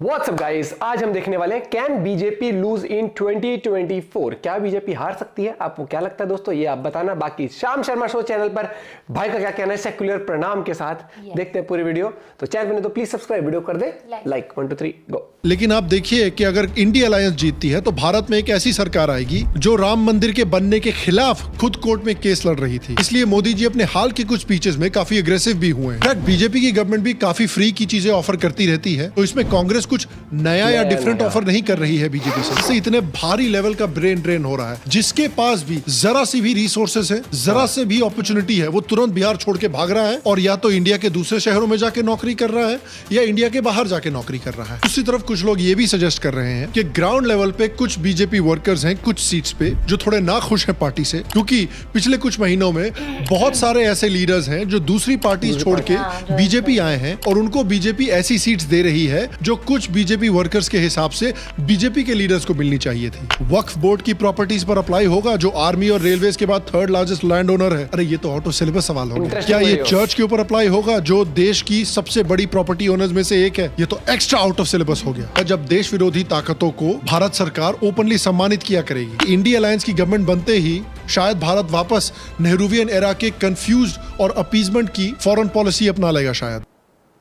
WhatsApp guys, आज हम देखने वाले हैं कैन बीजेपी लूज इन 2024। क्या बीजेपी हार सकती है? आपको क्या लगता है दोस्तों, ये आप बताना। बाकी शाम शर्मा शो चैनल पर भाई का क्या कहना है सेक्युलर प्रणाम के साथ देखते हैं पूरी वीडियो। तो चैनल बने तो प्लीज सब्सक्राइब, वीडियो कर दे लाइक। 1 2 3 गो। लेकिन आप देखिए कि अगर इंडिया अलायंस जीतती है तो भारत में एक ऐसी सरकार आएगी जो राम मंदिर के बनने के खिलाफ खुद कोर्ट में केस लड़ रही थी। इसलिए मोदी जी अपने हाल के कुछ स्पीचेस में काफी अग्रेसिव भी हुए हैं। बीजेपी की गवर्नमेंट भी काफी फ्री की चीजें ऑफर करती रहती है, तो इसमें कांग्रेस कुछ नया या डिफरेंट ऑफर नहीं कर रही है बीजेपी से। इससे इतने भारी लेवल का ब्रेन ड्रेन हो रहा है। जिसके पास भी जरा सी भी रिसोर्सेस है, जरा से भी अपॉर्चुनिटी है, वो तुरंत बिहार छोड़ के भाग रहा है और या तो इंडिया के दूसरे शहरों में जाके नौकरी कर रहा है या इंडिया के बाहर जाके नौकरी कर रहा है। दूसरी तरफ कुछ लोग ये भी सजेस्ट कर रहे हैं कि ग्राउंड लेवल पे कुछ बीजेपी वर्कर्स हैं कुछ सीट्स पे जो थोड़े नाखुश हैं पार्टी से, क्योंकि पिछले कुछ महीनों में बहुत सारे ऐसे लीडर्स हैं जो दूसरी पार्टी छोड़ के बीजेपी आए हैं और उनको बीजेपी ऐसी सीट्स दे रही है जो कुछ बीजेपी वर्कर्स के हिसाब से बीजेपी के लीडर्स को मिलनी चाहिए थी। वक्फ बोर्ड की प्रॉपर्टीज पर अप्लाई होगा जो आर्मी और रेलवेज के बाद 3rd लार्जेस्ट लैंड ओनर है। अरे ये तो आउट ऑफ सिलेबस सवाल हो गया। क्या ये चर्च के ऊपर अप्लाई होगा जो देश की सबसे बड़ी प्रॉपर्टी ओनर्स में से एक है? ये तो एक्स्ट्रा आउट ऑफ सिलेबस हो गया। जब देश विरोधी ताकतों को भारत सरकार ओपनली सम्मानित किया करेगी। इंडिया अलायंस की गवर्नमेंट बनते ही शायद भारत वापस नेहरूवियन एरा के कंफ्यूज्ड और अपीजमेंट की फॉरेन पॉलिसी अपना लेगा शायद।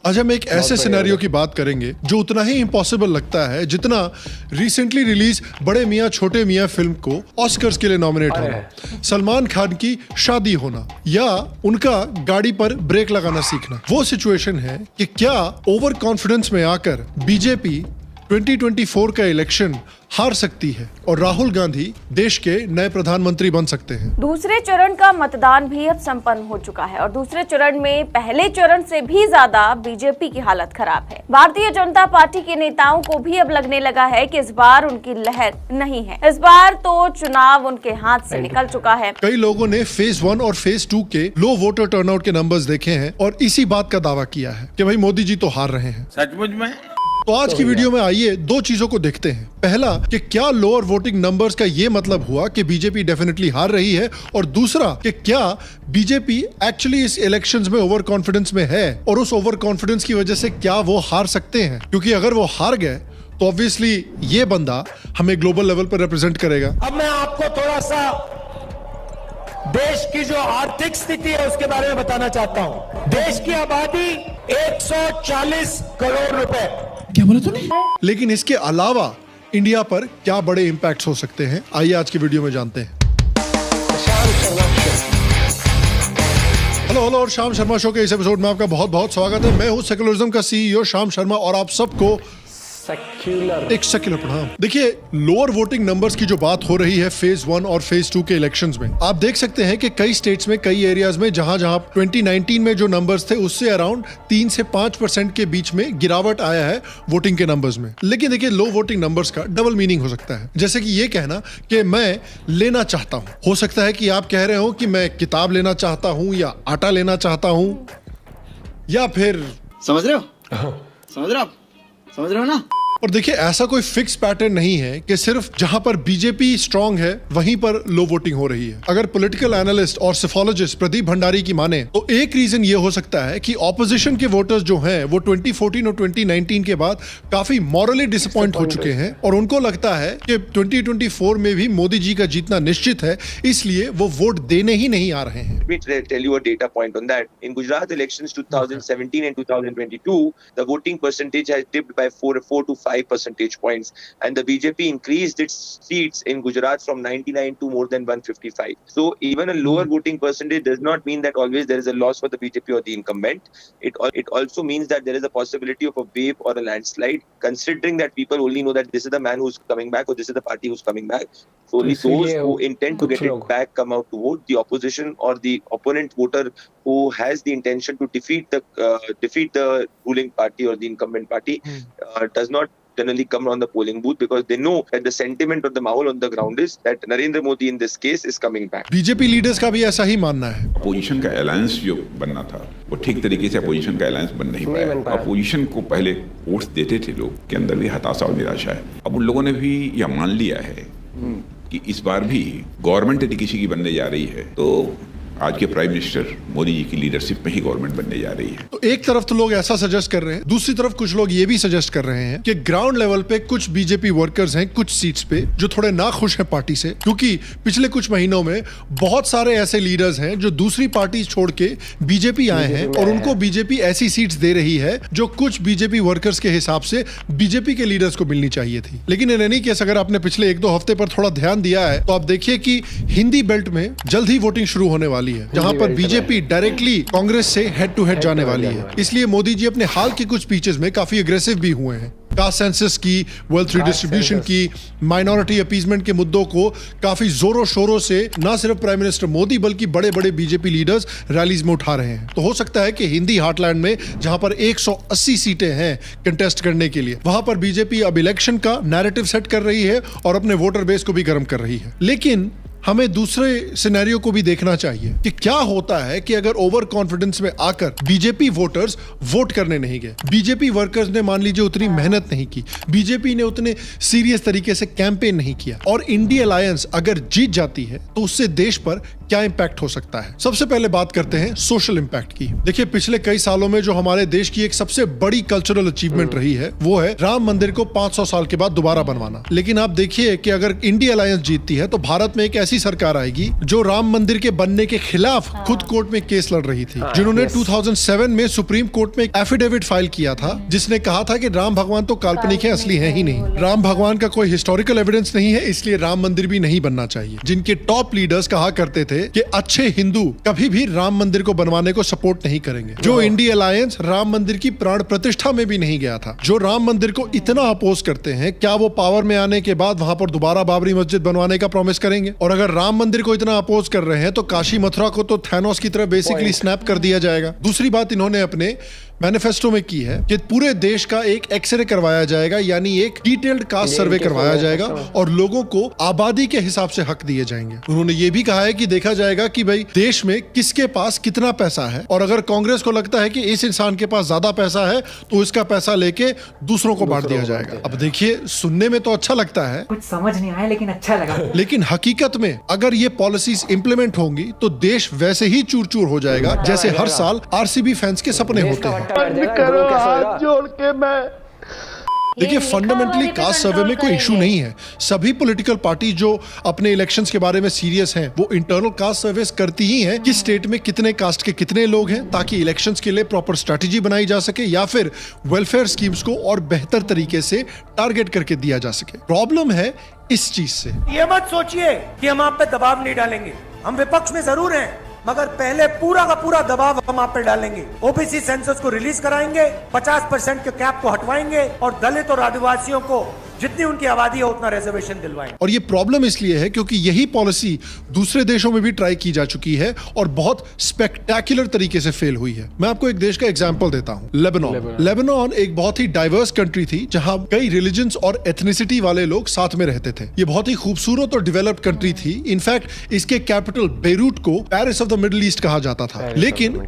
आज हम एक ऐसे सिनेरियो की बात करेंगे जो उतना ही इम्पॉसिबल लगता है जितना रिसेंटली रिलीज बड़े मियां छोटे मियां फिल्म को ऑस्कर्स के लिए नॉमिनेट होना, सलमान खान की शादी होना या उनका गाड़ी पर ब्रेक लगाना सीखना। वो सिचुएशन है कि क्या ओवर कॉन्फिडेंस में आकर बीजेपी 2024 का इलेक्शन हार सकती है और राहुल गांधी देश के नए प्रधानमंत्री बन सकते हैं। दूसरे चरण का मतदान भी अब संपन्न हो चुका है और दूसरे चरण में पहले चरण से भी ज्यादा बीजेपी की हालत खराब है। भारतीय जनता पार्टी के नेताओं को भी अब लगने लगा है कि इस बार उनकी लहर नहीं है। इस बार तो चुनाव उनके हाथ से निकल चुका है। कई लोगों ने फेज 1 और फेज 2 के लो वोटर टर्नआउट के नंबर्स देखे हैं और इसी बात का दावा किया है कि भाई मोदी जी तो हार रहे हैं। सचमुच में? तो आज की वीडियो में आइए दो चीजों को देखते हैं। पहला कि क्या लोअर वोटिंग नंबर्स का ये मतलब हुआ कि बीजेपी डेफिनेटली हार रही है, और दूसरा कि क्या बीजेपी एक्चुअली इस इलेक्शंस में ओवर कॉन्फिडेंस में है और उस ओवर कॉन्फिडेंस की वजह से क्या वो हार सकते हैं। क्योंकि अगर वो हार गए तो ऑब्वियसली ये बंदा हमें ग्लोबल लेवल पर रिप्रेजेंट करेगा। अब मैं आपको थोड़ा सा देश की जो आर्थिक स्थिति है उसके बारे में बताना चाहता हूं। देश की आबादी 140 करोड़ रुपए। क्या बोला तूने? लेकिन इसके अलावा इंडिया पर क्या बड़े इंपैक्ट्स हो सकते हैं, आइए आज की वीडियो में जानते हैं। हेलो और शाम शर्मा शो के इस एपिसोड में आपका बहुत बहुत स्वागत है। मैं हूं सेक्युलरिज्म का सीईओ शाम शर्मा और आप सबको एक सेक्युलर प्रणाम। देखिए, लोअर वोटिंग नंबर्स की जो बात हो रही है फेज 1 और फेज 2 के इलेक्शंस में, आप देख सकते हैं कि कई स्टेट्स में, कई एरियाज में जहां 2019 में जो नंबर्स थे उससे अराउंड 3 से 5% के बीच में गिरावट आया है वोटिंग के नंबर्स में। लेकिन देखिए, लो वोटिंग नंबर्स का डबल मीनिंग हो सकता है। जैसे कि ये कहना कि मैं लेना चाहता हूं, हो सकता है कि आप कह रहे हो कि मैं किताब लेना चाहता हूं या आटा लेना चाहता हूं, या फिर समझ रहे हो ना? और देखिए, ऐसा कोई फिक्स पैटर्न नहीं है कि सिर्फ जहां पर बीजेपी स्ट्रांग है वहीं पर लो वोटिंग हो रही है। अगर पॉलिटिकल एनालिस्ट और सिफोलॉजिस्ट प्रदीप भंडारी की माने तो एक रीजन ये हो सकता है कि ऑपोजिशन के वोटर्स जो हैं वो 2014 और 2019 के बाद काफी मॉरली डिसअपॉइंट हो चुके हैं और उनको लगता है कि 2024 में भी मोदी जी का जीतना निश्चित है, इसलिए वो वोट देने ही नहीं आ रहे हैं। Let me tell you a data point on that. In Gujarat elections 2017 and 2022, the voting percentage has dipped by 4 to 5 percentage points, and the BJP increased its seats in Gujarat from 99 to more than 155. So even a lower voting percentage does not mean that always there is a loss for the BJP or the incumbent. It also means that there is a possibility of a wave or a landslide, considering that people only know that this is the man who's coming back or this is the party who's coming back. So only those who intend to get it back come out to vote. The opposition or the opponent voter who has the intention to defeat the ruling party or the incumbent party does not generally come on the polling booth because they know that the sentiment or the mahal on the ground is that Narendra Modi in this case is coming back. BJP leaders का भी ऐसा ही मानना है। Opposition का alliance जो बनना था वो ठीक तरीके से अपोजिशन का अलायंस बन नहीं पाया। अपोजिशन को पहले वोट्स देते थे लोग, के अंदर भी हताशा और निराशा है। अब उन लोगों ने भी यह मान लिया है कि इस बार भी गवर्नमेंट यदि किसी की बनने जा रही है तो आज के प्राइम मिनिस्टर मोदी जी की लीडरशिप में ही गवर्नमेंट बनने जा रही है। तो एक तरफ तो लोग ऐसा सजेस्ट कर रहे हैं, दूसरी तरफ कुछ लोग ये भी सजेस्ट कर रहे हैं कि ग्राउंड लेवल पे कुछ बीजेपी वर्कर्स हैं कुछ सीट्स पे जो थोड़े नाखुश हैं पार्टी से, क्योंकि पिछले कुछ महीनों में बहुत सारे ऐसे लीडर्स हैं जो दूसरी पार्टी छोड़ के बीजेपी आए हैं और उनको बीजेपी ऐसी सीट्स दे रही है जो कुछ बीजेपी वर्कर्स के हिसाब से बीजेपी के लीडर्स को मिलनी चाहिए थी। लेकिन इन एनी केस अगर आपने पिछले 1-2 हफ्ते पर थोड़ा ध्यान दिया है तो आप देखिए कि हिंदी बेल्ट में जल्द ही वोटिंग शुरू होने वाली है, जहां पर बीजेपी डायरेक्टली कांग्रेस से हेड टू हेड जाने वाली है। इसलिए मोदी जी अपने हाल के कुछ स्पीचेस में काफी अग्रेसिव भी हुए हैं। कास्ट सेंसस की, वेल्थ रिडिस्ट्रीब्यूशन की, माइनॉरिटी अपीजमेंट के मुद्दों को काफी जोरों शोरों से न सिर्फ प्राइम मिनिस्टर मोदी बल्कि बड़े बड़े बीजेपी लीडर्स रैलीज में उठा रहे हैं। तो हो सकता है कि हिंदी हार्टलैंड में जहां पर 180 सीटें हैं कंटेस्ट करने के लिए, वहां पर बीजेपी अब इलेक्शन का नैरेटिव सेट कर रही है और अपने वोटर बेस को भी गर्म कर रही है। लेकिन हमें दूसरे सिनेरियो को भी देखना चाहिए कि क्या होता है कि अगर ओवर कॉन्फिडेंस में आकर बीजेपी वोटर्स वोट करने नहीं गए, बीजेपी वर्कर्स ने मान लीजिए उतनी मेहनत नहीं की, बीजेपी ने उतने सीरियस तरीके से कैंपेन नहीं किया और इंडिया अलायंस अगर जीत जाती है तो उससे देश पर क्या इंपैक्ट हो सकता है। सबसे पहले बात करते हैं सोशल इंपैक्ट की। देखिए पिछले कई सालों में जो हमारे देश की एक सबसे बड़ी कल्चरल अचीवमेंट रही है वो है राम मंदिर को 500 साल के बाद दोबारा बनवाना। लेकिन आप देखिए कि अगर इंडिया अलायंस जीतती है तो भारत में एक ऐसी सरकार आएगी जो राम मंदिर के बनने के खिलाफ खुद कोर्ट में केस लड़ रही थी, जिन्होंने 2007 में सुप्रीम कोर्ट में एक एफिडेविट फाइल किया था जिसने कहा था कि राम भगवान तो काल्पनिक है, असली है ही नहीं, राम भगवान का कोई हिस्टोरिकल एविडेंस नहीं है, इसलिए राम मंदिर भी नहीं बनना चाहिए। जिनके टॉप लीडर्स कहा करते थे कि अच्छे हिंदू कभी भी राम मंदिर को बनवाने को सपोर्ट नहीं करेंगे। जो इंडिया अलायंस राम मंदिर की प्राण प्रतिष्ठा में भी नहीं गया था, जो राम मंदिर को इतना अपोज करते हैं, क्या वो पावर में आने के बाद वहां पर दोबारा बाबरी मस्जिद बनवाने का प्रॉमिस करेंगे? और अगर राम मंदिर को इतना अपोज कर रहे हैं तो काशी मथुरा को तो थैनोस की तरह बेसिकली स्नैप कर दिया जाएगा। दूसरी बात इन्होंने अपने मैनिफेस्टो में की है कि पूरे देश का एक एक्सरे करवाया जाएगा, यानी एक डिटेल्ड कास्ट सर्वे करवाया जाएगा और लोगों को आबादी के हिसाब से हक दिए जाएंगे। उन्होंने ये भी कहा है कि देखा जाएगा कि भाई देश में किसके पास कितना पैसा है और अगर कांग्रेस को लगता है कि इस इंसान के पास ज्यादा पैसा है तो इसका पैसा लेके दूसरों को बांट दिया जाएगा। अब देखिए सुनने में तो अच्छा लगता है, कुछ समझ नहीं आया लेकिन अच्छा लगा। लेकिन हकीकत में अगर ये पॉलिसीज इंप्लीमेंट होंगी तो देश वैसे ही चूर चूर हो जाएगा जैसे हर साल आरसीबी फैंस के सपने होते हैं। करो हाथ जोड़ के मैं देखिए फंडामेंटली कास्ट सर्वे में कोई इशू नहीं है। सभी पॉलिटिकल पार्टी जो अपने इलेक्शंस के बारे में सीरियस हैं वो इंटरनल कास्ट सर्वेस करती ही हैं कि स्टेट में कितने कास्ट के कितने लोग हैं, ताकि इलेक्शंस के लिए प्रॉपर स्ट्रेटेजी बनाई जा सके या फिर वेलफेयर स्कीम्स को और बेहतर तरीके से टारगेट करके दिया जा सके। प्रॉब्लम है इस चीज से, ये मत सोचिए कि हम आप पे दबाव नहीं डालेंगे, हम विपक्ष में जरूर हैं मगर पहले पूरा का पूरा दबाव हम आप पे डालेंगे। ओबीसी सेंसस को रिलीज कराएंगे, 50% के कैप को हटवाएंगे और दलित और आदिवासियों को जितनी उनकी आबादी है उतना रिजर्वेशन दिलवाएंगे। और ये प्रॉब्लम इसलिए है क्योंकि यही पॉलिसी दूसरे देशों में भी ट्राई की जा चुकी है और बहुत स्पेक्टेकुलर तरीके से फेल हुई है। मैं आपको एक देश का एग्जांपल देता हूं, लेबनान एक बहुत ही डाइवर्स कंट्री थी जहां कई रिलीजन्स और एथनिसिटी वाले लोग साथ में रहते थे। ये बहुत ही खूबसूरत और डेवलप्ड कंट्री थी। इनफैक्ट इसके कैपिटल बेरूट को Paris of the middle east कहा जाता था। लेकिन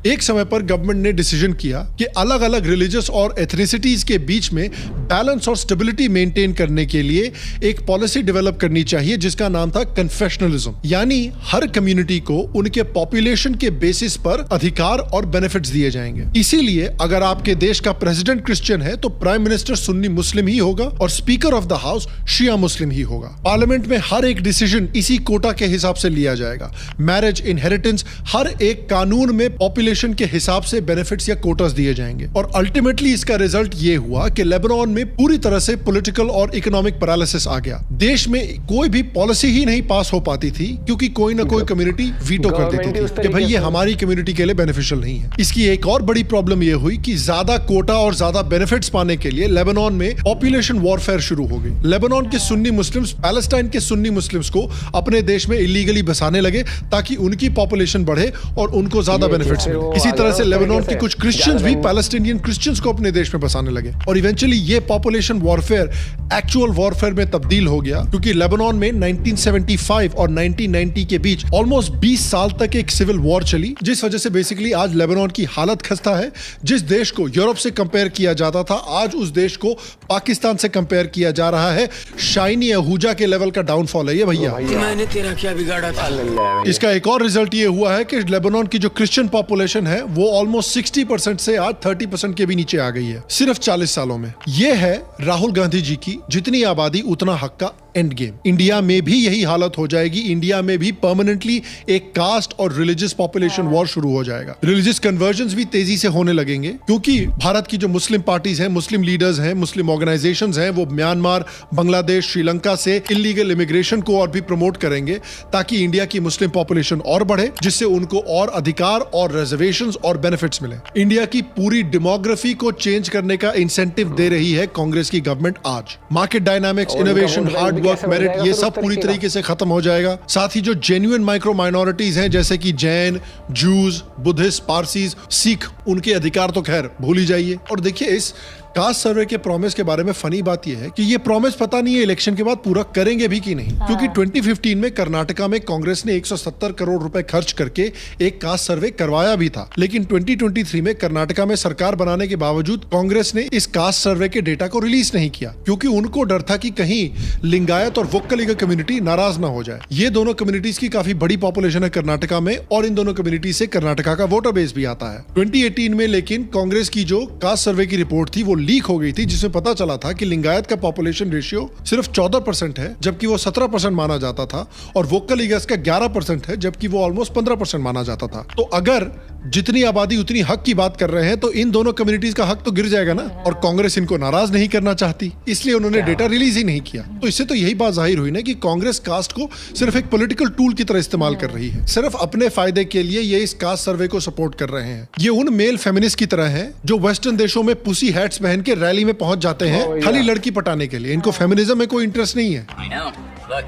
एक समय पर गवर्नमेंट ने डिसीजन किया कि अलग अलग रिलीजियस और एथनिसिटीज के बीच में बैलेंस और स्टेबिलिटी मेंटेन करने के लिए एक पॉलिसी डेवलप करनी चाहिए जिसका नाम था कन्फेशनलिज्म, यानी हर कम्युनिटी को उनके पॉपुलेशन के बेसिस पर अधिकार और बेनिफिट्स दिए जाएंगे। इसीलिए अगर आपके देश का प्रेसिडेंट क्रिश्चियन है तो प्राइम मिनिस्टर सुन्नी मुस्लिम ही होगा और स्पीकर ऑफ द हाउस शिया मुस्लिम ही होगा। पार्लियामेंट में हर एक डिसीजन इसी कोटा के हिसाब से लिया जाएगा। मैरिज, इनहेरिटेंस, हर एक कानून में पॉपुलेशन के हिसाब से बेनिफिट्स या कोटास दिए जाएंगे। और अल्टीमेटली इसका रिजल्ट ये हुआ कि लेबनान में पूरी तरह से पॉलिटिकल और इकोनॉमिक पैरालिसिस आ गया। देश में कोई भी पॉलिसी ही नहीं पास हो पाती थी क्योंकि कोई ना कोई कम्युनिटी वीटो कर देती थी कि भाई ये हमारी कम्युनिटी के लिए बेनिफिशियल नहीं है। इसकी एक और बड़ी प्रॉब्लम ये हुई कि ज्यादा कोटा और ज्यादा बेनिफिट्स पाने के लिए लेबनान में पॉपुलेशन वॉरफेयर शुरू हो गई। लेबनान के सुन्नी मुस्लिम्स पैलेस्टाइन के सुन्नी मुस्लिम्स को अपने देश में इलीगली बसाने लगे ताकि उनकी पॉपुलेशन बढ़े और उनको ज्यादा बेनिफिट्स मिले। इसी तरह से लेबनान के कुछ क्रिश्चियंस भी पैलेस्टीनियन क्रिश्चियंस को अपने देश में बसाने लगे और इवेंचुअली ये पॉपुलेशन वॉरफेयर एक्चुअल वॉरफेयर में तब्दील हो गया, क्योंकि लेबनान में 1975 और 1990 के बीच ऑलमोस्ट 20 साल तक एक सिविल वॉर चली, जिस वजह से बेसिकली आज लेबनान की हालत खस्ता है। जिस देश को यूरोप से कंपेयर किया जाता था, आज उस देश को पाकिस्तान से कंपेयर किया जा रहा है। शाइनी अहूजा के लेवल का डाउनफॉल है ये भैया। मैंने तेरा क्या बिगाड़ा था? इसका एक और रिजल्ट ये हुआ है कि लेबनान की जो क्रिश्चियन पॉपुलेशन है वो ऑलमोस्ट 60% से आज 30% के भी नीचे आ गई है सिर्फ 40 सालों में। ये है राहुल गांधी जी की जितनी आबादी उतना हक का एंड गेम। इंडिया में भी यही हालत हो जाएगी। इंडिया में भी परमानेंटली एक कास्ट और रिलीजियस पॉपुलेशन वॉर शुरू हो जाएगा। रिलीजियस कन्वर्जन्स भी तेजी से होने लगेंगे, क्योंकि भारत की जो मुस्लिम पार्टीज हैं, मुस्लिम लीडर्स हैं, मुस्लिम ऑर्गेनाइजेशंस हैं, वो म्यांमार, बांग्लादेश, श्रीलंका से इलीगल इमिग्रेशन को और भी प्रमोट करेंगे, ताकि इंडिया की मुस्लिम पॉपुलेशन और बढ़े, जिससे उनको और अधिकार और रिजर्वेशंस और बेनिफिट्स मिले। इंडिया की पूरी डेमोग्राफी को चेंज करने का इंसेंटिव दे रही है कांग्रेस की गवर्नमेंट आज। Market dynamics, innovation, hard work, merit, ये सब पूरी तरीके से खत्म हो जाएगा। साथ ही जो जेन्युइन माइक्रो माइनॉरिटीज हैं, जैसे कि जैन, जूज, बुद्धिस्ट, पारसीज, सिख, उनके अधिकार तो खैर भूल ही जाइए। और देखिए, इस कास्ट सर्वे के प्रॉमिस के बारे में फनी बात यह है कि ये प्रॉमिस पता नहीं है इलेक्शन के बाद पूरा करेंगे भी कि नहीं, क्योंकि 2015 में कर्नाटका में कांग्रेस ने 170 करोड़ रुपए खर्च करके एक कास्ट सर्वे करवाया भी था, लेकिन 2023 में कर्नाटका में सरकार बनाने के बावजूद कांग्रेस ने इस कास्ट सर्वे के डेटा को रिलीज नहीं किया, क्योंकि उनको डर था कि कहीं लिंगायत और वोक्कलिगा कम्युनिटी नाराज ना हो जाए। ये दोनों कम्युनिटीज की काफी बड़ी पॉपुलेशन है कर्नाटका में, और इन दोनों कम्युनिटी से कर्नाटका का वोटर बेस भी आता है। 2018 में लेकिन कांग्रेस की जो कास्ट सर्वे की रिपोर्ट थी वो लीक हो गई थी, जिसमें पता चला था कि लिंगायत का पॉपुलेशन रेशियो सिर्फ 14% है, जबकि वो 17% माना जाता था, और वोक्कलिगस का 11% है, जबकि वो ऑलमोस्ट 15% माना जाता था। तो अगर जितनी आबादी उतनी हक की बात कर रहे हैं, तो इन दोनों कम्युनिटीज का हक तो गिर जाएगा ना, और कांग्रेस इनको नाराज नहीं करना चाहती, इसलिए उन्होंने डेटा रिलीज ही नहीं किया। तो इससे तो यही बात जाहिर हुई ना कि कांग्रेस कास्ट को सिर्फ एक पॉलिटिकल टूल की तरह इस्तेमाल कर रही है। सिर्फ अपने फायदे के लिए ये इस कास्ट सर्वे को सपोर्ट कर रहे हैं। ये उन मेल फेमिनिस्ट की तरह है जो वेस्टर्न देशों में पुसी हैट्स पहन के रैली में पहुंच जाते हैं खाली लड़की पटाने के लिए। इनको फेमिनिज्म में कोई इंटरेस्ट नहीं है। I know. Look.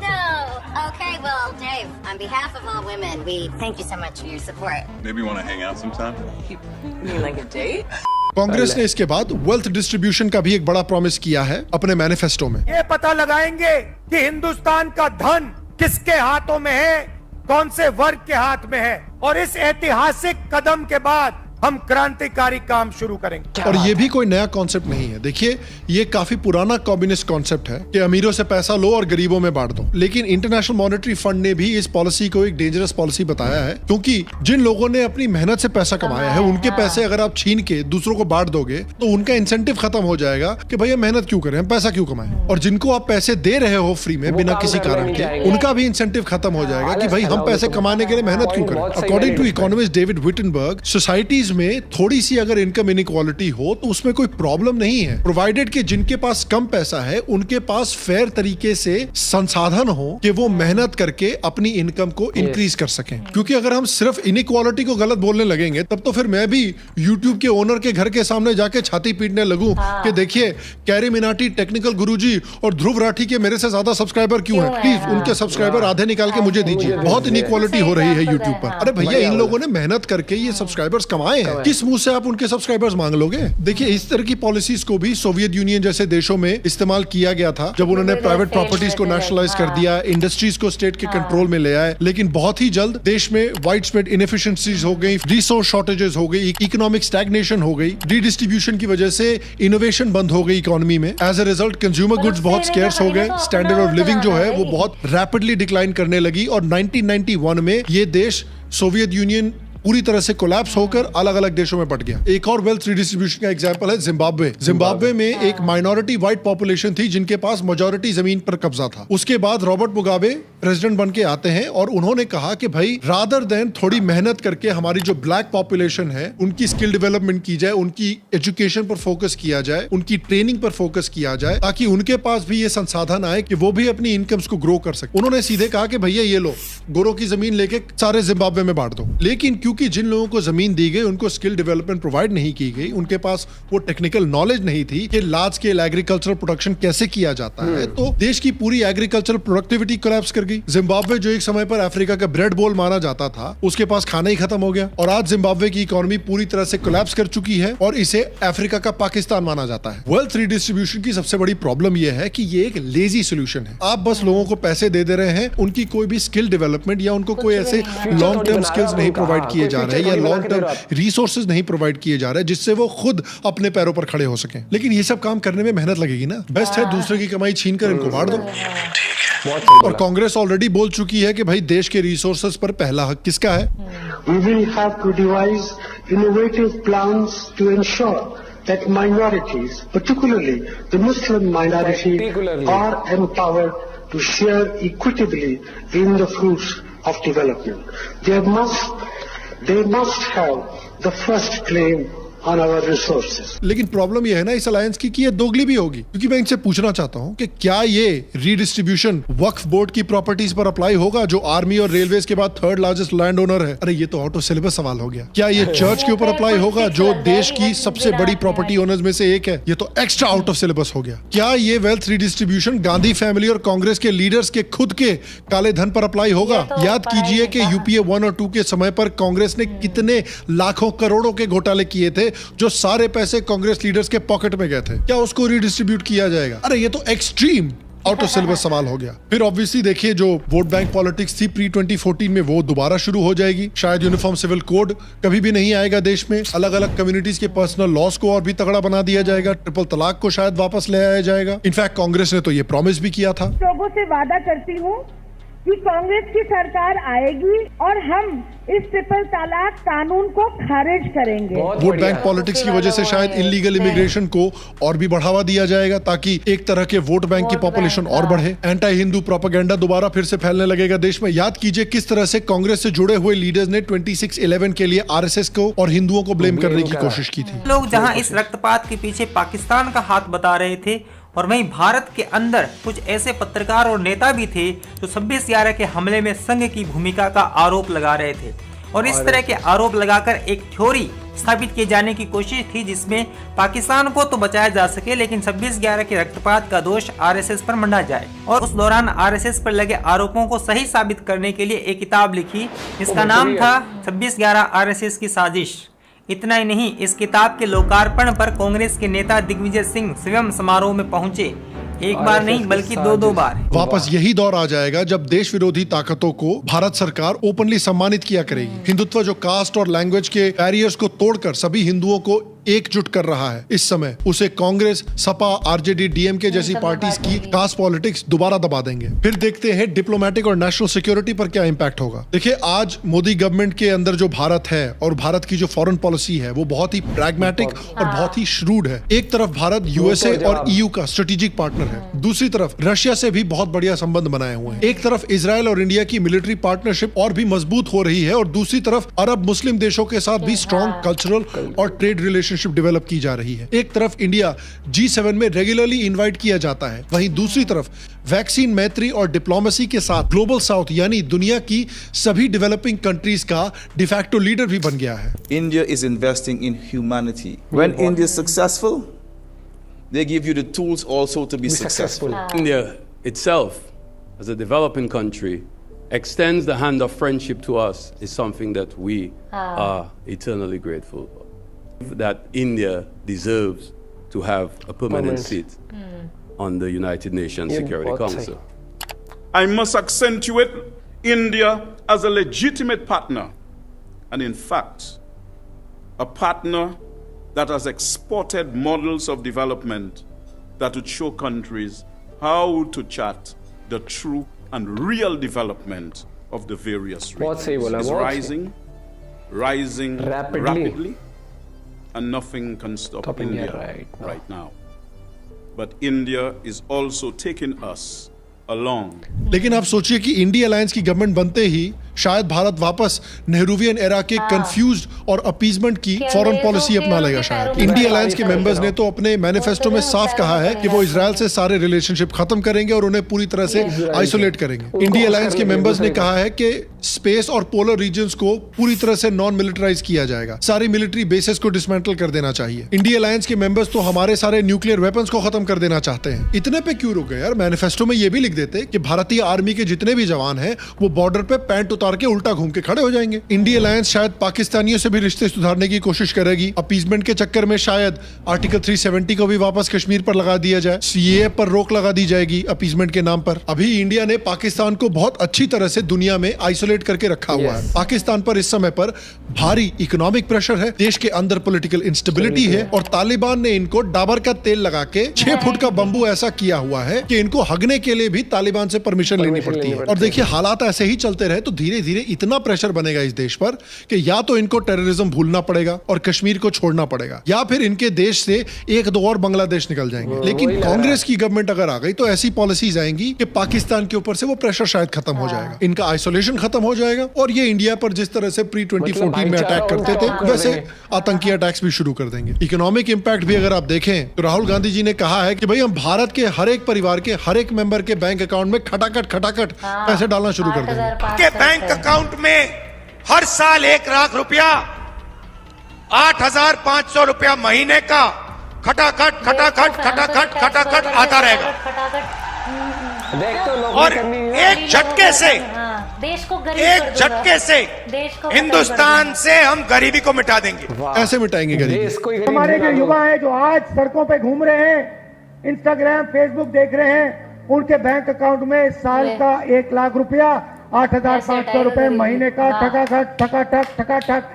No. Okay, well, Dave, on behalf of all women, we thank you so much for your support. Maybe want to hang out sometime? You mean like a date? Congress ने इसके बाद wealth distribution का भी एक बड़ा promise किया है अपने मैनिफेस्टो में। ये पता लगाएंगे कि हिंदुस्तान का धन किसके हाथों में है, कौन से वर्ग के हाथ में है, और इस ऐतिहासिक कदम के बाद हम क्रांतिकारी काम शुरू करेंगे। और ये भी कोई नया कॉन्सेप्ट नहीं है। देखिए, ये काफी पुराना कम्युनिस्ट कॉन्सेप्ट है कि अमीरों से पैसा लो और गरीबों में बांट दो, लेकिन इंटरनेशनल मॉनेटरी फंड ने भी इस पॉलिसी को एक डेंजरस पॉलिसी बताया है, क्योंकि जिन लोगों ने अपनी मेहनत से पैसा कमाया है, उनके पैसे अगर आप छीन के दूसरों को बांट दोगे तो उनका इंसेंटिव खत्म हो जाएगा कि भैया मेहनत क्यों करें, हम पैसा क्यों कमाएं। और जिनको आप पैसे दे रहे हो फ्री में बिना किसी कारण के, उनका भी इंसेंटिव खत्म हो जाएगा कि भाई हम पैसे कमाने के लिए मेहनत क्यों करें। According to economist David Wittenberg, societies में थोड़ी सी अगर इनकम इनइक्वालिटी हो तो उसमें कोई प्रॉब्लम नहीं है, प्रोवाइडेड कि जिनके पास कम पैसा है उनके पास फेयर तरीके से संसाधन हो कि वो मेहनत करके अपनी इनकम को इंक्रीज कर सकें। क्योंकि अगर हम सिर्फ इनइक्वालिटी को गलत बोलने लगेंगे, तब तो फिर मैं भी यूट्यूब के ओनर के घर के सामने जाके छाती पीटने लगूं कि देखिए कैरी मिनाटी, टेक्निकल गुरुजी और ध्रुव राठी के मेरे से ज्यादा सब्सक्राइबर क्यों हैं, प्लीज उनके सब्सक्राइबर आधे निकाल के मुझे दीजिए, बहुत इनइक्वालिटी हो रही है यूट्यूब पर। अरे भैया, इन लोगों ने मेहनत करके ये सब्सक्राइबर्स कमाए हैं, किस मुंह से आप उनके सब्सक्राइबर्स मांग लोगे। देखिए, इस तरह की पॉलिसीज को भी सोवियत यूनियन जैसे देशों में इस्तेमाल किया गया था, जब उन्होंने प्राइवेट प्रॉपर्टीज को नेशनलाइज कर दिया, इंडस्ट्रीज को स्टेट के कंट्रोल में ले आए, लेकिन बहुत ही जल्द देश में वाइड स्प्रेड इनएफिशिएंसीज हो गई, रिसोर्स शॉर्टेजेस हो गई, इकोनॉमिक स्टैग्नेशन हो गई, रीडिस्ट्रीब्यूशन की वजह से इनोवेशन बंद हो गई इकोनॉमी में। As a result consumer goods बहुत स्केर्स हो गए, स्टैंडर्ड ऑफ लिविंग जो है वो बहुत रैपिडली डिक्लाइन करने लगी, और 1991 में ये देश सोवियत यूनियन पूरी तरह से कोलैप्स होकर अलग अलग देशों में बट गया। एक और वेल्थ रिडिस्ट्रीब्यूशन का एग्जांपल है जिम्बाब्वे। जिम्बाब्वे में एक माइनॉरिटी व्हाइट पॉपुलेशन थी जिनके पास मेजॉरिटी जमीन पर कब्जा था। उसके बाद रॉबर्ट मुगाबे प्रेसिडेंट बन के आते हैं और उन्होंने कहा कि भाई रादर देन थोड़ी मेहनत करके हमारी जो ब्लैक पॉपुलेशन है उनकी स्किल डेवलपमेंट की जाए, उनकी एजुकेशन पर फोकस किया जाए, उनकी ट्रेनिंग पर फोकस किया जाए, ताकि उनके पास भी ये संसाधन आए कि वो भी अपनी इनकम्स को ग्रो कर सके। उन्होंने सीधे कहा कि भैया ये लो, गोरों की जमीन लेके सारे जिम्बाब्वे में बांट दो। लेकिन क्योंकि जिन लोगों को जमीन दी गई उनको स्किल डेवलपमेंट प्रोवाइड नहीं की गई, उनके पास वो टेक्निकल नॉलेज नहीं थी कि लार्ज स्केल एग्रीकल्चरल प्रोडक्शन कैसे किया जाता है, तो देश की पूरी एग्रीकल्चरल प्रोडक्टिविटी कोलैप्स कर गई। जिम्बाब्वे जो एक समय पर अफ्रीका का ब्रेड बोल माना जाता था, उसके पास खाना ही खत्म हो गया और आज जिम्बाब्वे की इकोनॉमी पूरी तरह से कोलैप्स कर चुकी है और इसे अफ्रीका का पाकिस्तान माना जाता है। वेल्थ रीडिस्ट्रीब्यूशन की सबसे बड़ी प्रॉब्लम यह है कि ये एक लेजी सोल्यूशन है। आप बस लोगों को पैसे दे दे रहे हैं, उनकी कोई भी स्किल डेवलपमेंट या उनको कोई ऐसे लॉन्ग टर्म स्किल्स नहीं प्रोवाइड किए जा रहे हैं या लॉन्ग टर्म रिसोर्सेज नहीं प्रोवाइड किए जा रहे हैं जिससे वो खुद अपने पैरों पर खड़े हो सके। लेकिन ये सब काम करने में मेहनत लगेगी ना, बेस्ट है दूसरे की कमाई छीन कर इनको बांट दो। और कांग्रेस ऑलरेडी बोल चुकी है कि भाई देश के रिसोर्सेज पर पहला हक किसका है। We will have to devise innovative plans to ensure that minorities, particularly the Muslim minority, are empowered to share equitably in the fruits of development. They must have the first claim on our resources. लेकिन problem यह है ना इस alliance की कि ये दोगली भी होगी, क्योंकि मैं इनसे पूछना चाहता हूं कि क्या ये रीडिस्ट्रीब्यूशन वक्फ बोर्ड की प्रॉपर्टीज पर अप्लाई होगा जो आर्मी और रेलवेज के बाद थर्ड लार्जेस्ट लैंड ओनर है। अरे ये तो आउट ऑफ सिलेबस सवाल हो गया। क्या ये चर्च के ऊपर अप्लाई होगा जो देश की सबसे बड़ी प्रॉपर्टी ओनर्स में से एक है। ये तो एक्स्ट्रा आउट ऑफ सिलेबस हो गया। क्या ये वेल्थ रीडिस्ट्रीब्यूशन गांधी फैमिली और कांग्रेस के लीडर्स के खुद के काले धन पर अप्लाई होगा। याद कीजिए कि यूपीए 1 और 2 के समय पर कांग्रेस ने कितने लाखों करोड़ों के घोटाले किए थे जो सारे पैसे कांग्रेस लीडर्स के पॉकेट में गए थे। क्या उसको रिडिस्ट्रीब्यूट किया जाएगा। अरे ये तो एक्सट्रीम आउट ऑफ सिलेबस सवाल हो गया। फिर ऑब्वियसली देखिए जो वोट बैंक पॉलिटिक्स थी प्री 2014 में वो दोबारा शुरू हो जाएगी। शायद यूनिफॉर्म सिविल कोड कभी भी नहीं आएगा देश में। अलग अलग कम्युनिटीज के पर्सनल लॉस को और भी तगड़ा बना दिया जाएगा। ट्रिपल तलाक को शायद वापस ले आया जाएगा। इनफैक्ट कांग्रेस ने तो ये प्रॉमिस भी किया था। लोगों से वादा करती हूँ कि कांग्रेस की सरकार आएगी और हम इस ट्रिपल तलाक कानून को खारिज करेंगे। वोट बैंक पॉलिटिक्स की वजह से शायद इलीगल इमिग्रेशन को और भी बढ़ावा दिया जाएगा ताकि एक तरह के वोट बैंक की पॉपुलेशन और बढ़े। एंटी हिंदू प्रोपेगेंडा दोबारा फिर से फैलने लगेगा देश में। याद कीजिए किस तरह से कांग्रेस से जुड़े हुए लीडर्स ने 26/11 के लिए आरएसएस को और हिंदुओं को ब्लेम करने की कोशिश की थी। लोग जहां इस रक्तपात के पीछे पाकिस्तान का हाथ बता रहे थे और वहीं भारत के अंदर कुछ ऐसे पत्रकार और नेता भी थे जो 26/11 के हमले में संघ की भूमिका का आरोप लगा रहे थे और इस तरह के आरोप लगाकर एक थ्योरी स्थापित किए जाने की कोशिश थी जिसमें पाकिस्तान को तो बचाया जा सके लेकिन 26/11 के रक्तपात का दोष आरएसएस पर मंडा जाए। और उस दौरान आरएसएस पर लगे आरोपों को सही साबित करने के लिए एक किताब लिखी जिसका नाम था 26/11 आरएसएस की साजिश। इतना ही नहीं, इस किताब के लोकार्पण पर कांग्रेस के नेता दिग्विजय सिंह स्वयं समारोह में पहुंचे। एक बार नहीं बल्कि 2 बार। वापस यही दौर आ जाएगा जब देश विरोधी ताकतों को भारत सरकार ओपनली सम्मानित किया करेगी। हिंदुत्व जो कास्ट और लैंग्वेज के बैरियर्स को तोड़कर सभी हिंदुओं को एकजुट कर रहा है, इस समय उसे कांग्रेस, सपा, आरजेडी, डीएमके जैसी पार्टीज की कास्ट पॉलिटिक्स दोबारा दबा देंगे। फिर देखते हैं डिप्लोमेटिक और नेशनल सिक्योरिटी पर क्या इंपैक्ट होगा। देखिए आज मोदी गवर्नमेंट के अंदर जो भारत है और भारत की जो फॉरेन पॉलिसी है वो बहुत ही प्रैग्मेटिक और बहुत ही श्रूड है। एक तरफ भारत यूएसए और ईयू का स्ट्रेटेजिक पार्टनर है, दूसरी तरफ रशिया से भी बहुत बढ़िया संबंध बनाए हुए हैं। एक तरफ इजराइल और इंडिया की मिलिट्री पार्टनरशिप और भी मजबूत हो रही है और दूसरी तरफ अरब मुस्लिम देशों के साथ भी स्ट्रॉन्ग कल्चरल और ट्रेड रिलेशनशिप डेवलप की जा रही है। एक तरफ इंडिया G7 में रेगुलरली इनवाइट किया जाता है, वहीं दूसरी तरफ वैक्सीन मैत्री और डिप्लोमेसी के साथ ग्लोबल साउथ यानी दुनिया की सभी डेवलपिंग कंट्रीज का डिफैक्टो लीडर भी बन गया है। India is investing in humanity. When India is successful, they give you the tools also to be successful. India itself, as a developing country, extends the hand of friendship to us is something that we are eternally grateful for. That India deserves to have a permanent seat on the United Nations Security Council. I must accentuate India as a legitimate partner, and in fact, a partner that has exported models of development that would show countries how to chart the true and real development of the various regions. It's rising rapidly. And nothing can stop India right now. But India is also taking us along. लेकिन आप सोचिए कि India alliance की government बनते ही शायद भारत वापस Nehruvian era के confused और अपीजमेंट की फॉरेन पॉलिसी अपना लेगा। शायद इंडिया अलायंस के मेंबर्स ने तो अपने मैनिफेस्टो में साफ कहा है कि वो इजराइल से सारे रिलेशनशिप खत्म करेंगे और उन्हें पूरी तरह से आइसोलेट करेंगे। इंडिया अलायंस के मेंबर्स ने कहा है कि स्पेस और पोलर रीजन्स को पूरी तरह से नॉन मिलिटराइज किया जाएगा, सारी मिलिट्री बेसेस को डिसमेंटल कर देना चाहिए। इंडिया अलायंस के मेंबर्स तो हमारे सारे न्यूक्लियर वेपन्स को खत्म कर देना चाहते हैं। इतने पे क्यों रुक गए यार? मैनिफेस्टो में ये भी लिख देते कि भारतीय आर्मी के जितने भी जवान हैं वो बॉर्डर पे पैंट उतार के उल्टा घूम के खड़े हो जाएंगे। इंडिया अलायंस शायद पाकिस्तानियों से भी रिश्ते सुधारने की कोशिश करेगी। अपीजमेंट के चक्कर में शायद आर्टिकल 370 को भी वापस कश्मीर पर लगा दिया जाए, सीएए पर रोक लगा दी जाएगी अपीजमेंट के नाम पर। अभी इंडिया ने पाकिस्तान को बहुत अच्छी तरह से दुनिया में आइसोलेट करके रखा हुआ है। पाकिस्तान पर इस समय पर भारी इकोनॉमिक प्रेशर है, देश के अंदर पॉलिटिकल इंस्टेबिलिटी है और तालिबान ने इनको डाबर का तेल लगा के 6 फुट का बंबू ऐसा किया हुआ है कि इनको हगने के लिए भी तालिबान से परमिशन लेनी पड़ती है। और देखिए हालात ऐसे ही चलते रहे तो धीरे धीरे इतना प्रेशर बनेगा इस देश पर कि या तो इनको टेररिज्म भूलना पड़ेगा और कश्मीर को छोड़ना पड़ेगा, या फिर इनके देश से 1-2 और बांग्लादेश निकल जाएंगे। लेकिन कांग्रेस की गवर्नमेंट अगर आ गई तो ऐसी पॉलिसीज आएंगी कि पाकिस्तान के ऊपर से वो प्रेशर शायद खत्म हो जाएगा, इनका आइसोलेशन खत्म हो जाएगा और ये इंडिया पर जिस तरह से प्री 2014 में अटैक करते थे वैसे आतंकी अटैक्स भी शुरू कर देंगे। इकोनॉमिक इंपैक्ट भी अगर आप देखें तो राहुल गांधी जी ने कहा है कि भाई हम भारत के हर एक परिवार के हर एक मेंबर के बैंक अकाउंट में खटाखट पैसे डालना शुरू कर देंगे। के बैंक अकाउंट में हर साल 1 लाख रुपया, 8,500 रुपया महीने का खटाखट आता रहेगा और एक झटके से देश को हिंदुस्तान से हम गरीबी को मिटा देंगे। ऐसे मिटाएंगे गरीबी। हमारे जो युवा है जो आज सड़कों पे घूम रहे हैं, इंस्टाग्राम फेसबुक देख रहे हैं, उनके बैंक अकाउंट में साल का 1 लाख रुपया, 8,500 रुपए महीने का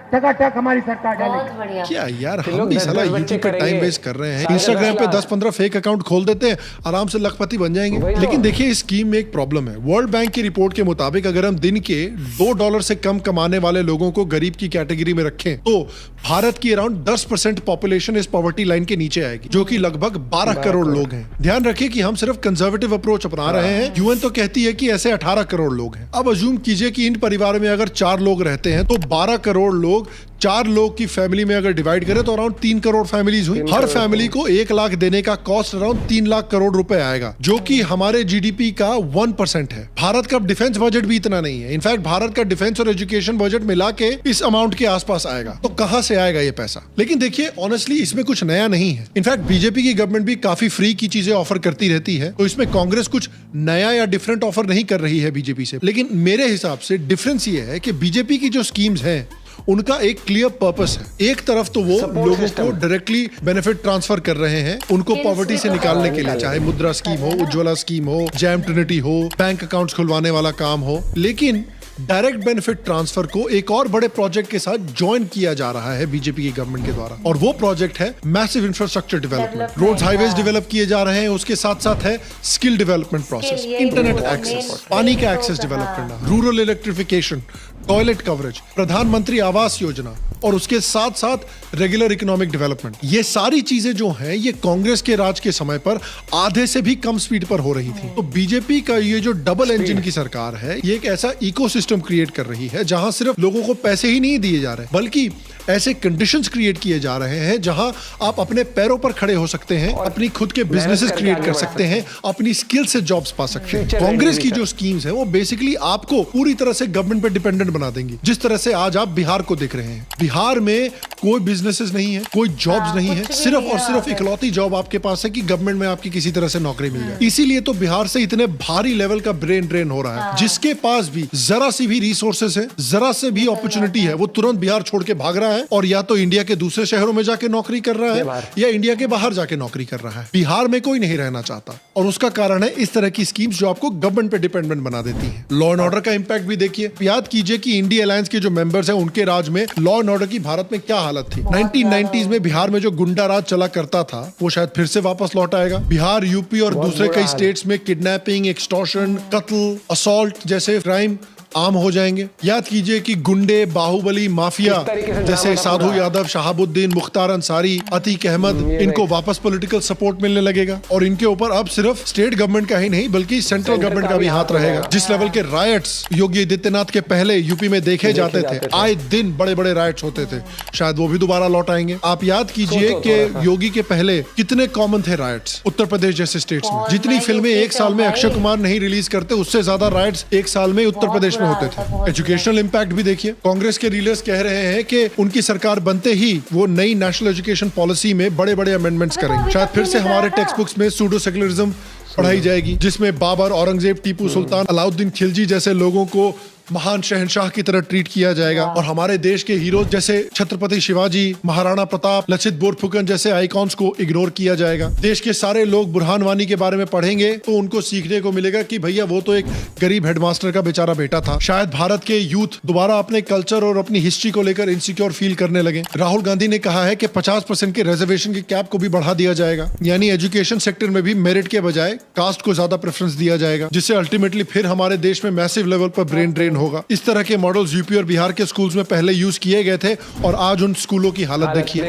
ठकाठक हमारी सरकार डालेगी। क्या यार हम भी साला यूट्यूब पे टाइम वेस्ट कर रहे हैं, इंस्टाग्राम पे 10-15 फेक अकाउंट खोल देते हैं, आराम से लखपति बन जाएंगे। लेकिन देखिए इस स्कीम में एक प्रॉब्लम है। वर्ल्ड बैंक की रिपोर्ट के मुताबिक अगर हम दिन के $2 से कम कमाने वाले लोगों को गरीब की कैटेगरी में रखें तो भारत की अराउंड 10% पॉपुलेशन इस पॉवर्टी लाइन के नीचे आएगी, जो कि लगभग 12 करोड़ लोग हैं। ध्यान रखिए कि हम सिर्फ कंजर्वेटिव अप्रोच अपना रहे हैं, यूएन तो कहती है कि ऐसे 18 करोड़ लोग हैं। अब अज्यूम कीजिए कि इन परिवारों में अगर 4 लोग रहते हैं तो 12 करोड़ लोग 4 लोग की फैमिली में अगर डिवाइड करें तो अराउंड 3 करोड़ फैमिलीज हुई। हर फैमिली को 1 लाख देने का कॉस्ट अराउंड 3 लाख करोड़ रुपए आएगा, जो कि हमारे जीडीपी का 1% है। भारत का डिफेंस बजट भी इतना नहीं है। इनफैक्ट भारत का डिफेंस और एजुकेशन बजट मिला के इस अमाउंट के आसपास आएगा। तो कहां से आएगा ये पैसा? लेकिन देखिए ऑनेस्टली इसमें कुछ नया नहीं है। इनफैक्ट बीजेपी की गवर्नमेंट भी काफी फ्री की चीजें ऑफर करती रहती है, तो इसमें कांग्रेस कुछ नया या डिफरेंट ऑफर नहीं कर रही है बीजेपी से। लेकिन मेरे हिसाब से डिफरेंस ये है कि बीजेपी की जो स्कीम्स हैं उनका एक क्लियर पर्पस है। एक तरफ तो वो लोगों को डायरेक्टली बेनिफिट ट्रांसफर कर रहे हैं उनको पॉवर्टी से निकालने के लिए, चाहे मुद्रा स्कीम हो, उज्ज्वला स्कीम हो, जैम ट्रिनिटी हो, बैंक अकाउंट्स खुलवाने वाला काम हो। लेकिन डायरेक्ट बेनिफिट ट्रांसफर को एक और बड़े प्रोजेक्ट के साथ ज्वाइन किया जा रहा है बीजेपी की गवर्नमेंट के द्वारा, और वो प्रोजेक्ट है massive infrastructure development. Roads highways develop किए जा रहे हैं, उसके साथ साथ है skill development process, internet access, पानी का एक्सेस डेवलप करना, rural electrification, toilet coverage, Pradhanmantri Awas योजना और उसके साथ साथ रेगुलर इकोनॉमिक डेवलपमेंट। ये सारी चीजें जो हैं ये कांग्रेस के राज के समय पर आधे से भी कम स्पीड पर हो रही थी। तो बीजेपी का ये जो डबल इंजन की सरकार है ये एक ऐसा इकोसिस्टम क्रिएट कर रही है जहां सिर्फ लोगों को पैसे ही नहीं दिए जा रहे बल्कि ऐसे कंडीशंस क्रिएट किए जा रहे हैं जहां आप अपने पैरों पर खड़े हो सकते हैं, अपनी खुद के बिजनेसेस क्रिएट कर सकते हैं, अपनी स्किल से जॉब्स पा सकते हैं। कांग्रेस की जो स्कीम्स है वो बेसिकली आपको पूरी तरह से गवर्नमेंट पे डिपेंडेंट बना देंगी। जिस तरह से आज आप बिहार को देख रहे हैं, बिहार में कोई बिजनेसेस नहीं है, कोई जॉब्स नहीं है, सिर्फ और सिर्फ इकलौती जॉब आपके पास है कि गवर्नमेंट में आपकी किसी तरह से नौकरी मिल जाए। इसीलिए तो बिहार से इतने भारी लेवल का ब्रेन ड्रेन हो रहा है। जिसके पास भी जरा सी भी रिसोर्सेस है, जरा से भी अपॉर्चुनिटी है, वो तुरंत बिहार छोड़ के भाग रहा है और या तो इंडिया के दूसरे शहरों में जाके नौकरी कर रहा है या इंडिया के बाहर जाके नौकरी कर रहा है। बिहार में कोई नहीं रहना चाहता और उसका कारण है इस तरह की स्कीम्स जो आपको गवर्नमेंट पे डिपेंडेंट बना देती हैं। लॉ एंड ऑर्डर का इंपैक्ट भी देखिए। याद कीजिए कि इंडिया अलायंस के जो मेंबर्स हैं उनके राज में लॉ एंड ऑर्डर की भारत में क्या हालत थी। 1990s में बिहार में जो गुंडा राज चला करता था वो शायद फिर से वापस लौट आएगा। बिहार, यूपी और दूसरे कई स्टेट्स में किडनैपिंग, एक्सटॉर्शन, कत्ल, असॉल्ट जैसे क्राइम आम हो जाएंगे। याद कीजिए कि गुंडे, बाहुबली, माफिया जैसे साधु यादव, शहाबुद्दीन, मुख्तार अंसारी, अतीक अहमद, इनको वापस पॉलिटिकल सपोर्ट मिलने लगेगा और इनके ऊपर अब सिर्फ स्टेट गवर्नमेंट का ही नहीं बल्कि सेंट्रल गवर्नमेंट का भी हाथ रहेगा। जिस लेवल के रायट्स योगी आदित्यनाथ के पहले यूपी में देखे जाते थे, आए दिन बड़े बड़े रायट्स होते थे, शायद वो भी दोबारा लौट आएंगे। आप याद कीजिए कि योगी के पहले कितने कॉमन थे रायट्स उत्तर प्रदेश जैसे स्टेट्स में। जितनी फिल्में एक साल में अक्षय कुमार नहीं रिलीज करते, उससे ज्यादा रायट्स एक साल में उत्तर प्रदेश में होते थे। एजुकेशनल इम्पैक्ट भी देखिए, कांग्रेस के लीडर्स कह रहे हैं कि उनकी सरकार बनते ही वो नई नेशनल एजुकेशन पॉलिसी में बड़े बड़े अमेंडमेंट्स करेंगे। शायद फिर से हमारे टेक्स्ट बुक्स में सूडो सेक्युलरिज्म पढ़ाई जाएगी, जिसमें बाबर, औरंगजेब, टीपू सुल्तान, अलाउद्दीन खिलजी जैसे लोगों को महान शहंशाह की तरह ट्रीट किया जाएगा और हमारे देश के हीरोज जैसे छत्रपति शिवाजी, महाराणा प्रताप, लचित बोरफुकन जैसे आइकॉन्स को इग्नोर किया जाएगा। देश के सारे लोग बुरहान वानी के बारे में पढ़ेंगे तो उनको सीखने को मिलेगा कि भैया वो तो एक गरीब हेडमास्टर का बेचारा बेटा था। शायद भारत के यूथ दोबारा अपने कल्चर और अपनी हिस्ट्री को लेकर इनसिक्योर फील करने लगे। राहुल गांधी ने कहा है कि 50% के रिजर्वेशन के कैप को भी बढ़ा दिया जाएगा, यानी एजुकेशन सेक्टर में भी मेरिट के बजाय कास्ट को ज्यादा प्रेफरेंस दिया जाएगा, जिससे अल्टीमेटली फिर हमारे देश में मैसिव लेवल पर ब्रेन ड्रेन होगा। इस तरह के मॉडल्स यूपी और बिहार के स्कूल्स में पहले यूज किए गए थे और आज उन स्कूलों की हालत देखिए।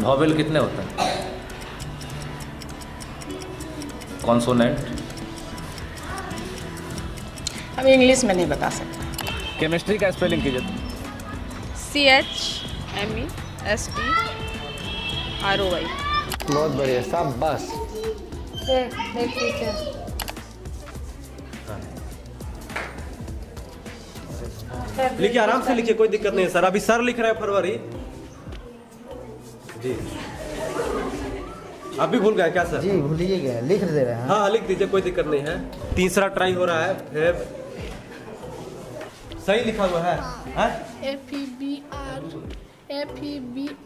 वॉवेल कितने होते हैं? कॉन्सोनेंट अब इंग्लिश में नहीं बता सकते। केमिस्ट्री का स्पेलिंग कीजिए। CHMESTROY। बहुत बढ़िया, सब बस लिखिए, आराम से लिखिए, कोई दिक्कत नहीं है सर। अभी सर लिख रहे हैं फरवरी जी। आप भी भूल गए क्या सर? जी भूल ही गए, लिख दे रहे हैं। हाँ लिख दीजिए, कोई दिक्कत नहीं है। तीसरा ट्राई हो रहा है, सही लिखा हुआ है? FEBRUARY।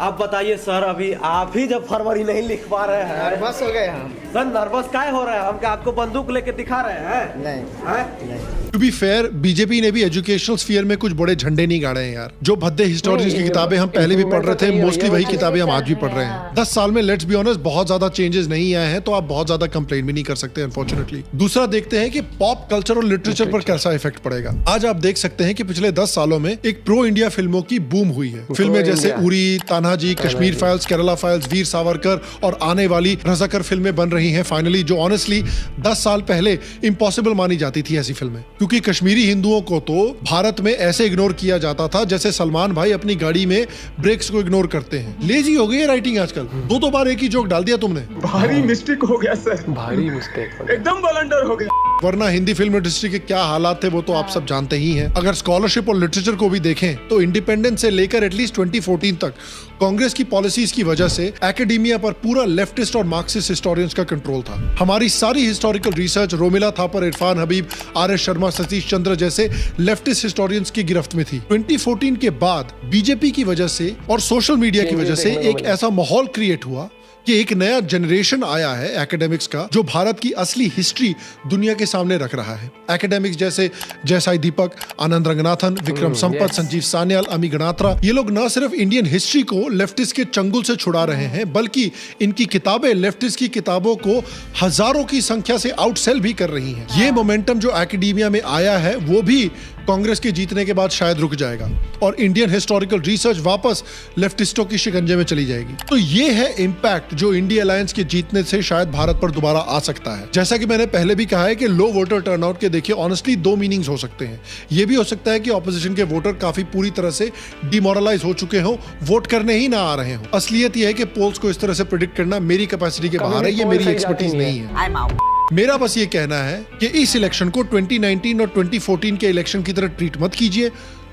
आप बताइए सर, अभी आप ही जब फरवरी नहीं लिख पा रहे हैं, नर्वस हो गए हम। सर नर्वस काहे हो रहे हैं? हम क्या आपको बंदूक लेके दिखा रहे हैं? नहीं। टू बी फेयर, बीजेपी ने भी एजुकेशनल स्फीयर में कुछ बड़े झंडे नहीं गाड़े हैं यार। जो भद्दे हिस्टोरियंस की किताबें हम पहले भी पढ़ रहे थे, मोस्टली वही किताबें हम आज भी पढ़ रहे हैं। 10 साल में लेट्स बी ऑनेस्ट बहुत ज्यादा चेंजेस नहीं आए हैं, तो आप बहुत ज्यादा कंप्लेन भी नहीं कर सकते अनफॉर्चुनेटली। दूसरा देखते हैं कि पॉप कल्चर और लिटरेचर पर कैसा इफेक्ट पड़ेगा। आज आप देख सकते हैं कि पिछले 10 सालों में एक प्रो इंडिया फिल्मों की बूम हुई है। फिल्में जैसे उरी, तान्हाजी, कश्मीर फाइल्स, केरला फाइल्स, वीर सावरकर और आने वाली रजाकर फिल्में बन रही हैं फाइनली, जो ऑनेस्टली 10 साल पहले इम्पॉसिबल मानी जाती थी ऐसी फिल्में, क्योंकि कश्मीरी हिंदुओं को तो भारत में ऐसे इग्नोर किया जाता था जैसे सलमान भाई अपनी गाड़ी में ब्रेक्स को इग्नोर करते हैं। लेजी हो गई है राइटिंग आजकल। 2 बार एक ही जोक डाल दिया तुमने। भारी मिस्टेक हो गया सर, भारी मिस्टेक, एकदम ब्लंडर हो गया। वरना हिंदी फिल्म इंडस्ट्री के क्या हालात थे वो तो आप सब जानते ही हैं। अगर स्कॉलरशिप और लिटरेचर को भी देखें तो इंडिपेंडेंस से लेकर एटलीस्ट 2014 तक कांग्रेस की पॉलिसीज की वजह से एकेडेमिया पर पूरा लेफ्टिस्ट और मार्क्सिस्ट हिस्टोरियंस का कंट्रोल था। हमारी सारी historical research Romila Thapar, Irfan Habib, RS. Sharma, Satish Chandra जैसे लेफ्टिस्ट हिस्टोरियंस की गिरफ्त में थी। 2014 के बाद बीजेपी की वजह से और सोशल मीडिया की वजह से एक ऐसा माहौल क्रिएट हुआ कि एक नया जनरेशन आया है एकेडमिक्स का, जो भारत की असली हिस्ट्री दुनिया के सामने रख रहा है। एकेडमिक्स जैसे जयसाई दीपक, आनंद रंगनाथन, विक्रम संपत, संजीव सान्याल, अमी गणात्रा, ये लोग न सिर्फ इंडियन हिस्ट्री को लेफ्टिस्ट के चंगुल से छुड़ा रहे हैं, बल्कि इनकी किताबें लेफ्टिस्ट की किताबों को हजारों की संख्या से आउटसेल भी कर रही हैं। ये मोमेंटम जो एकेडेमिया में आया है वो भी कांग्रेस के जीतने के बाद शायद रुक जाएगा और इंडियन हिस्टोरिकल रिसर्च वापस लेफ्टिस्टों की शिकंजे में चली जाएगी। तो ये है इम्पैक्ट जो इंडिया अलायंस के जीतने से शायद भारत पर दोबारा आ सकता है। जैसा कि मैंने पहले भी कहा है कि लो वोटर टर्नआउट के देखिए ऑनेस्टली 2 मीनिंग्स हो सकते हैं। ये भी हो सकता है कि ऑपोजिशन के वोटर काफी पूरी तरह से डिमोरलाइज हो चुके हो, वोट करने ही ना आ रहे हो। असलियत यह है कि पोल्स को इस तरह से प्रेडिक्ट करना मेरी कैपेसिटी के बाहर है, ये मेरी एक्सपर्टीज नहीं है। मेरा बस ये कहना है कि इस इलेक्शन को 2019 और 2014 के इलेक्शन की तरह ट्रीट मत कीजिए,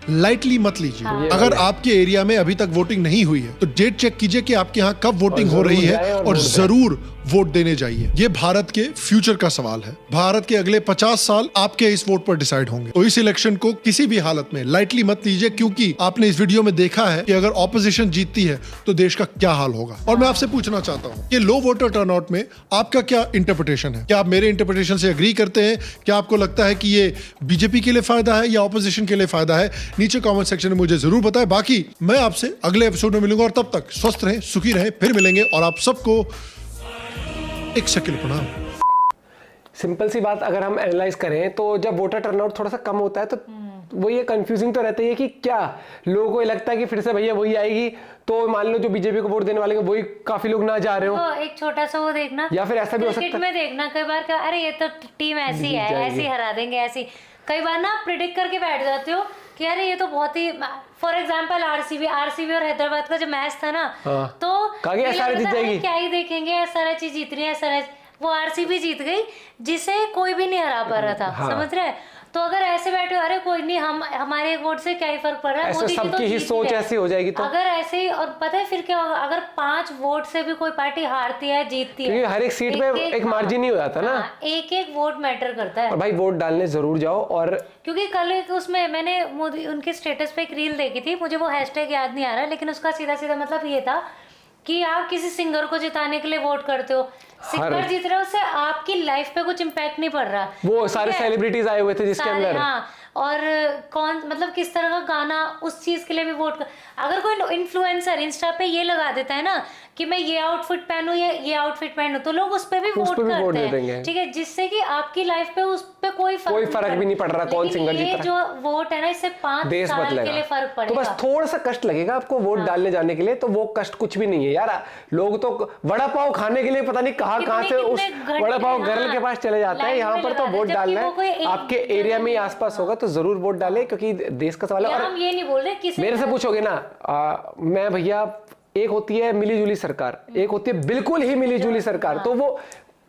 लाइटली मत लीजिए। अगर आपके एरिया में अभी तक वोटिंग नहीं हुई है तो डेट चेक कीजिए कि आपके यहाँ कब वोटिंग हो रही है और जरूर वोट देने जाइए। ये भारत के फ्यूचर का सवाल है। भारत के अगले 50 साल आपके इस वोट पर डिसाइड होंगे। तो इस इलेक्शन को किसी भी हालत में लाइटली मत लीजिए, क्योंकि आपने इस वीडियो में देखा है कि अगर ऑपोजिशन जीतती है तो देश का क्या हाल होगा। और मैं आपसे पूछना चाहता हूँ कि लो वोटर टर्नआउट में आपका क्या इंटरप्रिटेशन है? क्या आप मेरे इंटरप्रिटेशन से एग्री करते हैं? क्या आपको लगता है कि ये बीजेपी के लिए फायदा है या ऑपोजिशन के लिए फायदा है? नीचे कमेंट सेक्शन में मुझे जरूर बताएं। बाकी मैं आपसे अगले एपिसोड में मिलूंगा और तब तक स्वस्थ रहें, सुखी रहें, फिर मिलेंगे। और आप सबको एक सेकंड प्रणाम। सिंपल सी बात अगर हम एनालाइज करें तो जब वोटर टर्नआउट थोड़ा सा कम होता है तो वो ये कंफ्यूजिंग तो रहता है कि क्या लोगों को ये लगता है कि फिर से भैया वही आएगी, तो मान लो जो बीजेपी को वोट देने वाले वही काफी लोग ना जा रहे हो। एक छोटा सा वो देखना, या फिर ऐसा भी हो सकता है में देखना कई बार क्या, अरे ये तो टीम ऐसी है, ऐसी हरा देंगे, ऐसी कई बार ना प्रिडिक्ट करके बैठ जाते हो कि अरे ये तो बहुत ही, फॉर एग्जांपल आरसीबी और हैदराबाद का जो मैच था ना, तो क्या ही देखेंगे, एसआरएच जीत रही है, एसआरएच, वो आरसीबी जीत गई जिसे कोई भी नहीं हरा पा रहा था। समझ रहे हैं? तो अगर ऐसे बैठे हो, अरे कोई नहीं, हम हमारे वोट से क्या ही फर्क पड़ रहा है, मोदी सबकी ही सोच ऐसी हो जाएगी। तो अगर ऐसे ही, और पता है फिर क्या होगा, अगर 5 वोट से भी कोई पार्टी हारती है जीतती है, हर एक सीट पे एक मार्जिन ही हो जाता ना, एक वोट मैटर करता है। और भाई वोट डालने जरूर जाओ। और क्योंकि कल उसमें मैंने मोदी उनके स्टेटस पे एक रील देखी थी, मुझे वो हैशटैग याद नहीं आ रहा, लेकिन उसका सीधा सीधा मतलब ये था कि आप किसी सिंगर को जिताने के लिए वोट करते हो, सिंगर जीत रहे हो, उससे आपकी लाइफ पे कुछ इम्पैक्ट नहीं पड़ रहा। वो सारे सेलिब्रिटीज आए हुए थे जिसके अंदर, हाँ, और कौन मतलब किस तरह का गाना, उस चीज के लिए भी वोट कर। अगर कोई इन्फ्लुएंसर इंस्टा पे ये लगा देता है ना कि मैं ये आउटफिट पहनूं, ये आउटफिट पहनूं, तो लोग उस पे भी वोट करते हैं, ठीक है, जिससे कि आपकी लाइफ पे उस पे कोई फर्क भी नहीं पड़ रहा कौन सिंगर जीत रहा है। जो वोट है ना, इससे 5 साल के लिए फर्क पड़ेगा। तो बस थोड़ा सा कष्ट लगेगा आपको वोट डालने जाने के लिए, तो वो कष्ट कुछ भी नहीं है यार। लोग तो वड़ा पाव खाने के लिए पता नहीं कहाँ से उस वड़ा पाव गर्ल के पास चले जाते हैं। यहाँ पर तो वोट डालना है, आपके एरिया में आसपास होगा तो जरूर वोट डाले, क्योंकि देश का सवाल है। और हम ये नहीं बोल रहे, मेरे से पूछोगे ना, मैं भैया, एक होती है मिली जुली सरकार, एक होती है बिल्कुल ही मिली जुली सरकार, तो वो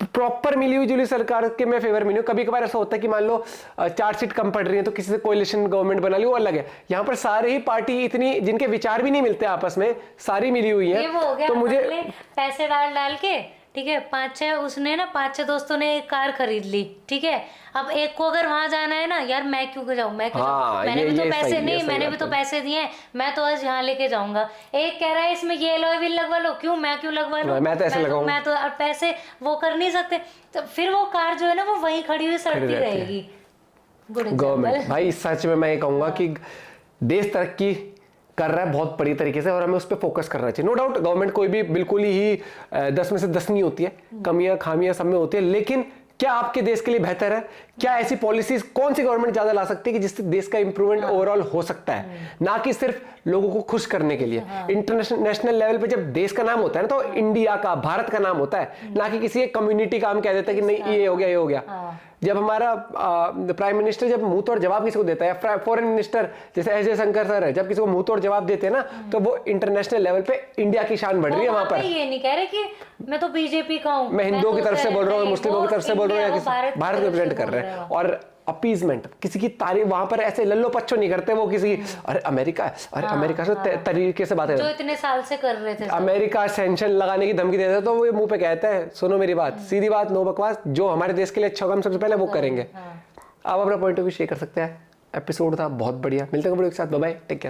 प्रॉपर मिली जुली सरकार के मैं फेवर में नहीं हूं। कभी कभार ऐसा होता है कि मान लो 4 सीट कम पड़ रही है तो किसी से कोalition गवर्नमेंट बना ली, वो अलग है। यहाँ पर सारे ही पार्टी इतनी जिनके विचार भी नहीं मिलते आपस में, सारी मिली हुई है। तो मुझे पैसे डाल के, ठीक है, 5-6 उसने ना 5-6 दोस्तों ने एक कार खरीद ली, ठीक है, अब एक को अगर वहां जाना है ना, यार मैं क्यों जाऊं, मैंने भी तो पैसे नहीं, मैंने भी तो पैसे दिए हैं, मैं तो आज यहाँ लेके जाऊंगा। एक कह रहा है इसमें ये एलॉय व्हील लगवा लो, क्यों, मैं क्यों लगवा लूं, मैं तो ऐसे लगाऊं, मैं तो पैसे वो कर नहीं सकते, तो फिर वो कार जो है ना वो वहीं खड़ी हुई सड़ती रहेगी। गवर्नमेंट भाई सच में मैं ये कहूंगा कि देश तरक्की कर रहा है बहुत बड़ी तरीके से, और हमें उस पर फोकस करना चाहिए। नो डाउट गवर्नमेंट कोई भी बिल्कुल ही 10 में से 10 नहीं होती है, कमियां खामियां सब में होती है, लेकिन क्या आपके देश के लिए बेहतर है? क्या ऐसी पॉलिसीज कौन सी गवर्नमेंट ज्यादा ला सकती है कि जिससे देश का इंप्रूवमेंट ओवरऑल हो सकता है, ना कि सिर्फ लोगों को खुश करने के लिए। इंटरनेशनल लेवल पे जब देश का नाम होता है ना, तो इंडिया का, भारत का नाम होता है, ना कि किसी एक कम्युनिटी का हम कह देते हैं कि नहीं ये हो गया, ये हो गया। जब हमारा प्राइम मिनिस्टर जब मुंह तोड़ जवाब किसी को देता है, फॉरेन मिनिस्टर जैसे एस जयशंकर सर है, जब किसी को मुंह तोड़ जवाब देते हैं ना, तो वो इंटरनेशनल लेवल पे इंडिया की शान बढ़ रही है वहां पर। ये नहीं कह रहे कि मैं तो बीजेपी का हूं, मैं हिंदुओं की तरफ से बोल रहा हूँ, मुस्लिमों की तरफ से बोल रहा हूँ, या भारत रिप्रेजेंट कर रहे हैं। और अपीजमेंट, किसी की तारीफ, वहां पर ऐसे लल्लो पच्चो नहीं करते वो किसी, अरे अमेरिका, अरे अमेरिका से तरीके से बात है, जो इतने साल से कर रहे थे, अमेरिका सैंक्शन लगाने की धमकी देता है, तो वो मुंह पे कहते हैं सुनो मेरी बात, सीधी बात, नो बकवास, जो हमारे देश के लिए अच्छा होगा हम सबसे पहले वो करेंगे। आप अपना पॉइंट ऑफ व्यू शेयर कर सकते हैं। एपिसोड था बहुत बढ़िया, मिलते हैं एक साथ, बाय बाय, टेक केयर।